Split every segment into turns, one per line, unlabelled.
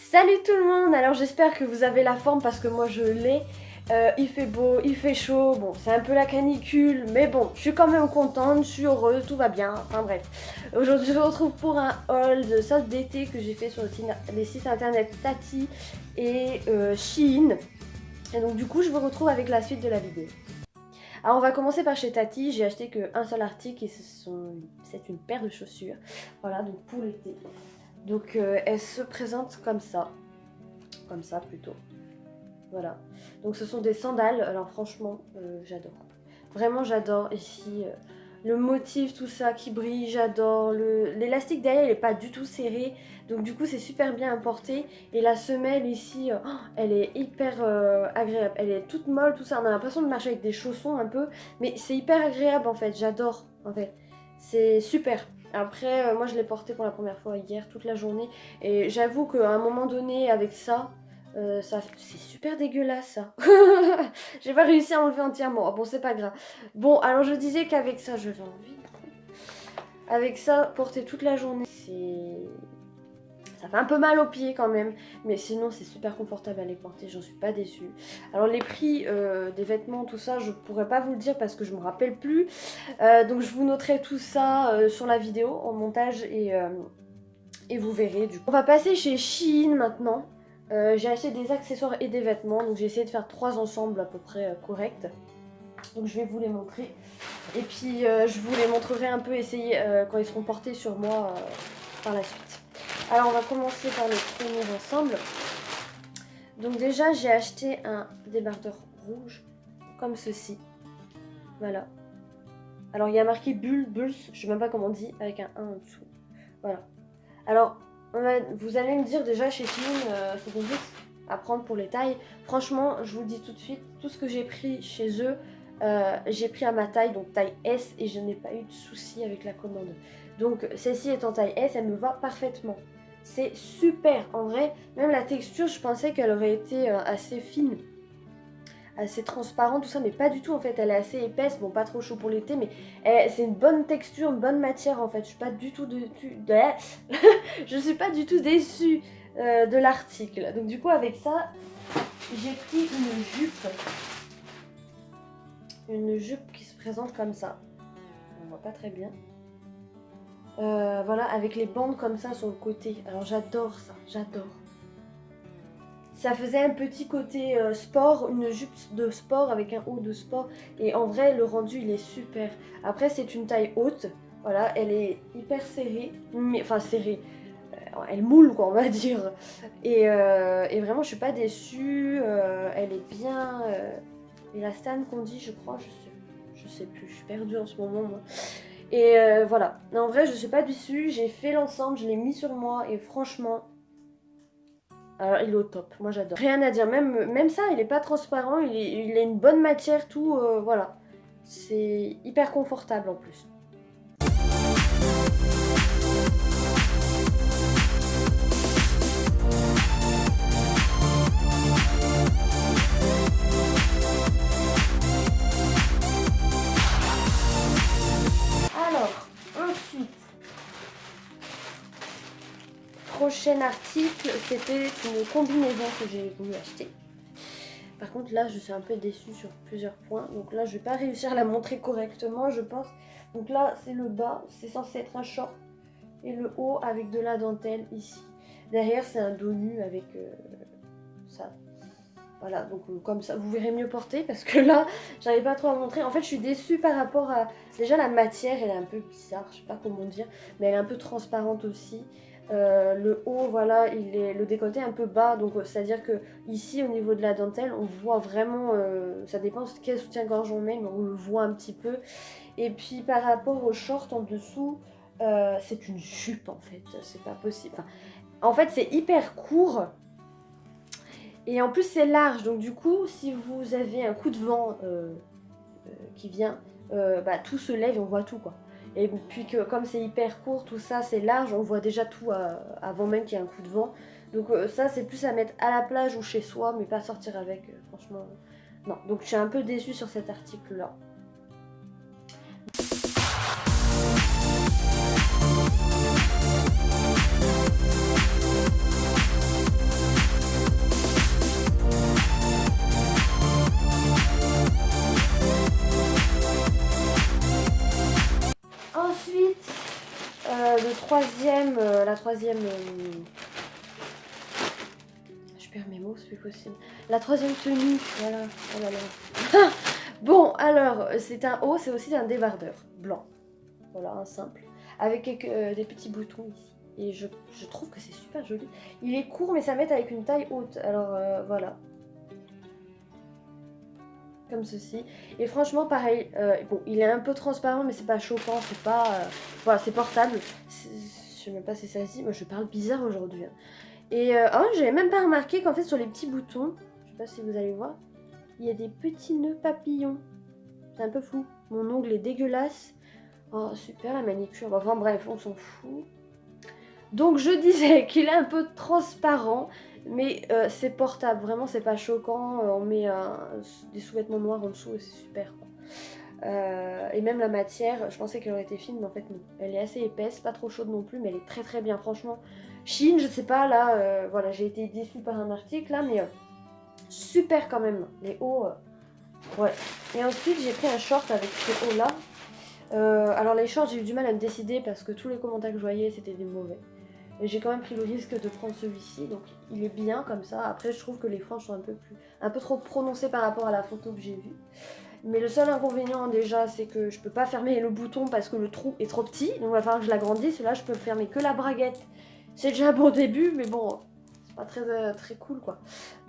Salut tout le monde. Alors j'espère que vous avez la forme parce que moi je l'ai. Il fait beau, il fait chaud, bon c'est un peu la canicule, mais bon je suis quand même contente, je suis heureuse, tout va bien, enfin bref. Aujourd'hui je vous retrouve pour un haul de soldes d'été que j'ai fait sur les sites internet Tati et Shein. Et donc du coup je vous retrouve avec la suite de la vidéo. Alors on va commencer par chez Tati, j'ai acheté qu'un seul article et c'est une paire de chaussures, voilà donc pour l'été. Donc elle se présente comme ça plutôt. Voilà. Donc ce sont des sandales. Alors franchement, j'adore. Vraiment j'adore ici. Le motif, tout ça qui brille, j'adore. L'élastique derrière, il n'est pas du tout serré. Donc du coup, c'est super bien importé. Et la semelle ici, elle est hyper agréable. Elle est toute molle, tout ça. On a l'impression de marcher avec des chaussons un peu. Mais c'est hyper agréable en fait. J'adore en fait. C'est super. Après, moi je l'ai porté pour la première fois hier, toute la journée. Et j'avoue qu'à un moment donné, avec ça... c'est super dégueulasse ça. J'ai pas réussi à enlever entièrement. Bon, c'est pas grave. Bon, alors je disais qu'avec ça, je vais enlever. Avec ça, porter toute la journée, ça fait un peu mal aux pieds quand même. Mais sinon, c'est super confortable à les porter. J'en suis pas déçue. Alors, les prix des vêtements, tout ça, je pourrais pas vous le dire parce que je me rappelle plus. Donc, je vous noterai tout ça sur la vidéo en montage et vous verrez du coup. On va passer chez Shein maintenant. J'ai acheté des accessoires et des vêtements, donc j'ai essayé de faire 3 ensembles à peu près corrects. Donc je vais vous les montrer. Et puis je vous les montrerai un peu essayer quand ils seront portés sur moi par la suite. Alors on va commencer par le premier ensemble. Donc déjà j'ai acheté un débardeur rouge, comme ceci. Voilà. Alors il y a marqué Bulls, je sais même pas comment on dit, avec un 1 en dessous. Voilà. Alors... vous allez me dire déjà chez Shein, c'est compliqué à prendre pour les tailles. Franchement, je vous le dis tout de suite, tout ce que j'ai pris chez eux, j'ai pris à ma taille, donc taille S, et je n'ai pas eu de soucis avec la commande. Donc celle-ci est en taille S, elle me va parfaitement. C'est super, en vrai, même la texture, je pensais qu'elle aurait été assez fine, assez transparente, tout ça, mais pas du tout en fait, elle est assez épaisse, bon pas trop chaud pour l'été, mais c'est une bonne texture, une bonne matière en fait, je suis pas du tout je suis pas du tout déçue de l'article. Donc du coup avec ça, j'ai pris une jupe qui se présente comme ça, on voit pas très bien. Voilà, avec les bandes comme ça sur le côté, alors j'adore ça, j'adore. Ça faisait un petit côté sport, une jupe de sport avec un haut de sport. Et en vrai, le rendu, il est super. Après, c'est une taille haute. Voilà, elle est hyper serrée. Mais, enfin, serrée. Elle moule, quoi, on va dire. Et vraiment, je suis pas déçue. Elle est bien... élastane qu'on dit, je crois. Je sais plus. Je suis perdue en ce moment, moi. Et voilà. En vrai, je suis pas déçue. J'ai fait l'ensemble, je l'ai mis sur moi. Et franchement... alors il est au top, moi j'adore. Rien à dire, même ça, il est pas transparent, il a une bonne matière, tout, voilà. C'est hyper confortable en plus. Alors, ensuite, prochain article, c'était une combinaison que j'ai voulu acheter. Par contre là je suis un peu déçue sur plusieurs points, donc là je vais pas réussir à la montrer correctement je pense. Donc là c'est le bas, c'est censé être un short, et le haut avec de la dentelle ici. Derrière c'est un dos nu avec ça. Voilà, donc comme ça vous verrez mieux porter parce que là j'arrive pas trop à montrer. En fait je suis déçue par rapport à... déjà la matière elle est un peu bizarre, je sais pas comment dire, mais elle est un peu transparente aussi. Le haut, voilà, le décolleté est un peu bas, donc c'est à dire que ici au niveau de la dentelle on voit vraiment, ça dépend de quel soutien-gorge on met, mais on le voit un petit peu. Et puis par rapport au short en dessous, c'est une jupe en fait, c'est pas possible. Enfin, en fait c'est hyper court et en plus c'est large, donc du coup si vous avez un coup de vent qui vient, bah, tout se lève et on voit tout quoi. Et puis que comme c'est hyper court, tout ça c'est large, on voit déjà tout avant même qu'il y ait un coup de vent. Donc ça c'est plus à mettre à la plage ou chez soi, mais pas sortir avec, franchement. Non, donc je suis un peu déçue sur cet article là. je perds mes mots, c'est plus possible. La troisième tenue, voilà. Oh là là. Bon, alors, c'est un haut, c'est aussi un débardeur blanc. Voilà, un simple. Avec des petits boutons ici. Et je trouve que c'est super joli. Il est court, mais ça va être avec une taille haute. Alors, voilà. Comme ceci. Et franchement, pareil. Bon, il est un peu transparent, mais c'est pas choquant. C'est pas... voilà, c'est portable. Je sais même pas si ça se dit. Moi, je parle bizarre aujourd'hui. Hein. Et oh, j'avais même pas remarqué qu'en fait, sur les petits boutons, je sais pas si vous allez voir, il y a des petits nœuds papillons. C'est un peu flou. Mon ongle est dégueulasse. Oh, super, la manicure. Enfin, bref, on s'en fout. Donc je disais qu'il est un peu transparent, mais c'est portable, vraiment c'est pas choquant, on met des sous-vêtements noirs en dessous et c'est super quoi. Et même la matière, je pensais qu'elle aurait été fine, mais en fait non. Elle est assez épaisse, pas trop chaude non plus, mais elle est très très bien, franchement. Shein, je sais pas, là, voilà, j'ai été déçue par un article là, mais super quand même, les hauts, ouais. Et ensuite j'ai pris un short avec ces hauts là. Alors les shorts, j'ai eu du mal à me décider parce que tous les commentaires que je voyais c'était des mauvais. Et j'ai quand même pris le risque de prendre celui-ci, donc il est bien comme ça. Après, je trouve que les franges sont un peu trop prononcées par rapport à la photo que j'ai vue. Mais le seul inconvénient déjà, c'est que je peux pas fermer le bouton parce que le trou est trop petit. Donc il va falloir que je l'agrandisse. Là, je peux fermer que la braguette. C'est déjà un bon début, mais bon, c'est pas très cool quoi.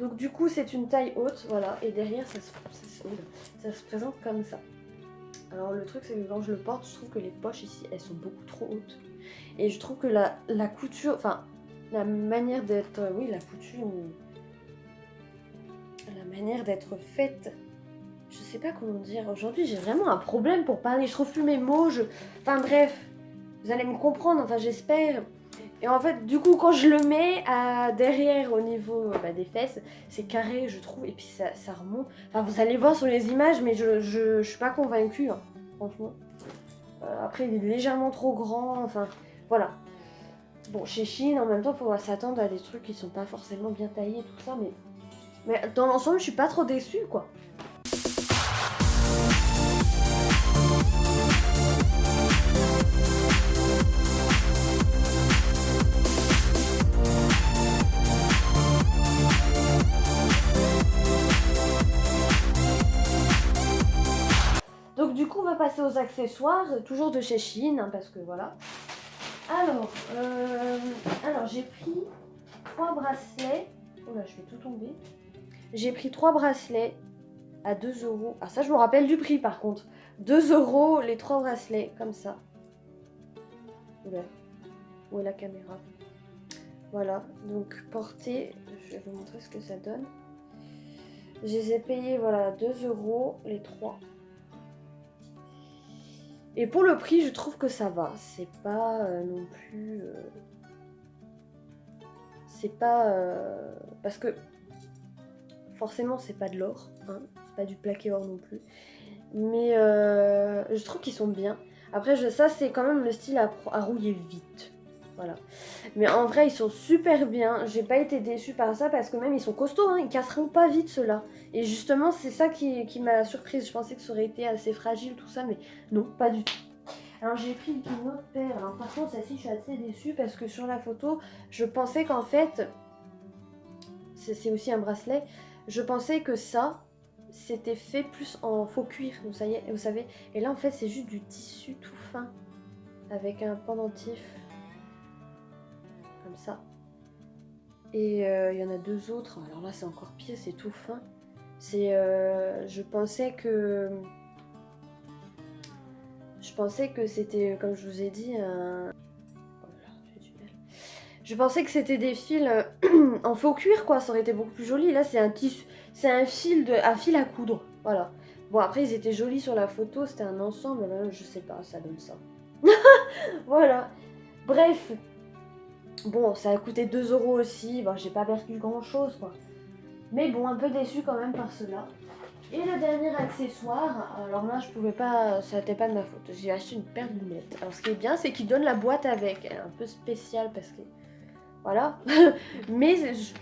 Donc du coup, c'est une taille haute, voilà. Et derrière, ça se présente comme ça. Alors le truc, c'est que quand je le porte, je trouve que les poches ici, elles sont beaucoup trop hautes. Et je trouve que la couture, enfin, la manière d'être, oui, la couture, la manière d'être faite, je sais pas comment dire. Aujourd'hui, j'ai vraiment un problème pour parler. Je trouve plus mes mots, enfin bref, vous allez me comprendre, enfin j'espère. Et en fait, du coup, quand je le mets derrière au niveau des fesses, c'est carré, je trouve, et puis ça remonte. Enfin, vous allez voir sur les images, mais je suis pas convaincue, hein, franchement. Après, il est légèrement trop grand, enfin, voilà. Bon, chez Shein, en même temps, il faudra s'attendre à des trucs qui sont pas forcément bien taillés, tout ça, mais dans l'ensemble, je suis pas trop déçue, quoi. Donc du coup, on va passer aux accessoires, toujours de chez Shein, hein, parce que voilà. Alors j'ai pris 3 bracelets. Oh là, je vais tout tomber. J'ai pris 3 bracelets à 2 €. Ah ça, je me rappelle du prix par contre. 2 € les 3 bracelets, comme ça. Oula, où est la caméra? Voilà, donc portée, je vais vous montrer ce que ça donne. Je les ai payés, voilà, 2 € les 3. Et pour le prix, je trouve que ça va. C'est pas non plus... c'est pas... parce que forcément, c'est pas de l'or. Hein, c'est pas du plaqué or non plus. Mais je trouve qu'ils sont bien. Après, ça, c'est quand même le style à rouiller vite. Voilà. Mais en vrai, ils sont super bien. J'ai pas été déçue par ça parce que même ils sont costauds. Hein, ils casseront pas vite ceux-là. Et justement, c'est ça qui m'a surprise. Je pensais que ça aurait été assez fragile, tout ça. Mais non, pas du tout. Alors j'ai pris une autre paire. Alors par contre, celle-ci, je suis assez déçue parce que sur la photo, je pensais qu'en fait, c'est aussi un bracelet, je pensais que ça, c'était fait plus en faux cuir, vous savez. Et là, en fait, c'est juste du tissu tout fin avec un pendentif comme ça. Et il y en a 2 autres. Alors là, c'est encore pire, c'est tout fin. C'est, je pensais que c'était, comme je vous ai dit, un... Oh là, j'ai du mal. Je pensais que c'était des fils en faux cuir, quoi. Ça aurait été beaucoup plus joli. Là, c'est un tissu, c'est un fil à coudre. Voilà. Bon, après, ils étaient jolis sur la photo. C'était un ensemble. Là, je sais pas, ça donne ça. Voilà. Bref. Bon, ça a coûté 2 € aussi. Bon, j'ai pas perdu grand-chose, quoi. Mais bon, un peu déçu quand même par cela. Et le dernier accessoire, alors là je pouvais pas, ça n'était pas de ma faute, j'ai acheté une paire de lunettes. Alors ce qui est bien c'est qu'il donne la boîte avec, elle est un peu spéciale parce que, voilà, mais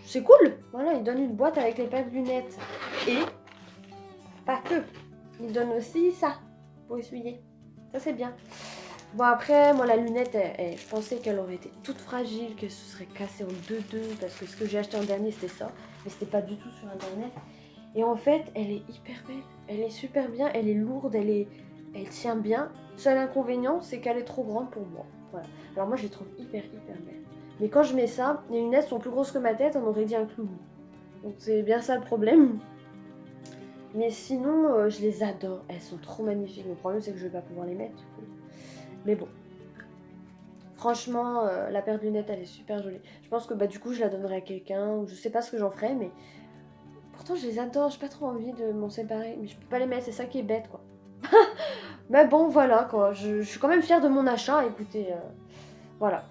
c'est cool, voilà, il donne une boîte avec les paires de lunettes. Et, pas que, il donne aussi ça, pour essuyer, ça c'est bien. Bon après, moi la lunette, je pensais qu'elle aurait été toute fragile, qu'elle se serait cassée en deux parce que ce que j'ai acheté en dernier c'était ça, mais c'était pas du tout sur internet. Et en fait, elle est hyper belle, elle est super bien, elle est lourde, elle tient bien. Seul inconvénient, c'est qu'elle est trop grande pour moi. Voilà. Alors moi je les trouve hyper belles. Mais quand je mets ça, les lunettes sont plus grosses que ma tête, on aurait dit un clou. Donc c'est bien ça le problème. Mais sinon, je les adore, elles sont trop magnifiques. Le problème c'est que je vais pas pouvoir les mettre du coup. Mais bon. Franchement, la paire de lunettes, elle est super jolie. Je pense que bah, du coup, je la donnerai à quelqu'un. Je sais pas ce que j'en ferai, mais... Pourtant, je les adore. J'ai pas trop envie de m'en séparer. Mais je peux pas les mettre, c'est ça qui est bête, quoi. Mais bon, voilà, quoi. Je suis quand même fière de mon achat, écoutez. Voilà.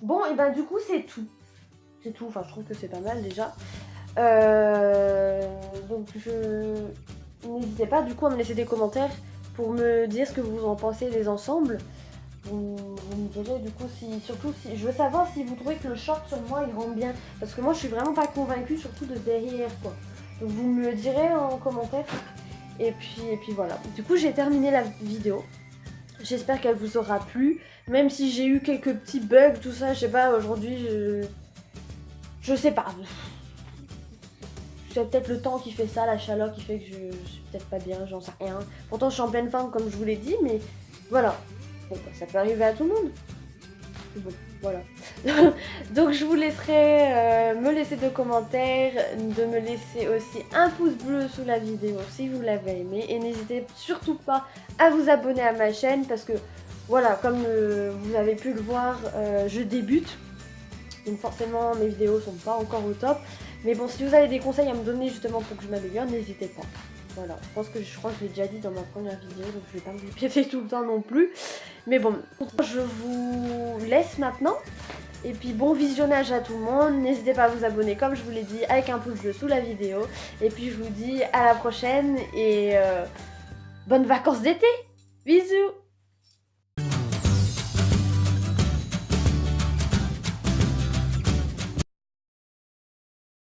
Bon, et ben du coup, c'est tout. C'est tout. Enfin, je trouve que c'est pas mal, déjà. Donc, N'hésitez pas, du coup, à me laisser des commentaires pour me dire ce que vous en pensez des ensembles. Vous me direz du coup surtout si je veux savoir si vous trouvez que le short sur moi il rend bien, parce que moi je suis vraiment pas convaincue, surtout de derrière quoi. Donc vous me le direz en commentaire et puis voilà. Du coup j'ai terminé la vidéo. J'espère qu'elle vous aura plu, même si j'ai eu quelques petits bugs, tout ça, je sais pas, aujourd'hui je sais pas. C'est peut-être le temps qui fait ça, la chaleur qui fait que je suis peut-être pas bien, j'en sais rien. Pourtant je suis en pleine forme comme je vous l'ai dit, mais voilà. Bon, bah, ça peut arriver à tout le monde. Bon, voilà. Donc je vous laisserai me laisser de commentaires, de me laisser aussi un pouce bleu sous la vidéo si vous l'avez aimé. Et n'hésitez surtout pas à vous abonner à ma chaîne parce que voilà, comme vous avez pu le voir, je débute. Donc forcément mes vidéos sont pas encore au top. Mais bon, si vous avez des conseils à me donner justement pour que je m'améliore, n'hésitez pas. Voilà, je crois que je l'ai déjà dit dans ma première vidéo, donc je vais pas me répéter tout le temps non plus. Mais bon, je vous laisse maintenant. Et puis bon visionnage à tout le monde. N'hésitez pas à vous abonner comme je vous l'ai dit avec un pouce bleu sous la vidéo. Et puis je vous dis à la prochaine et bonnes vacances d'été. Bisous.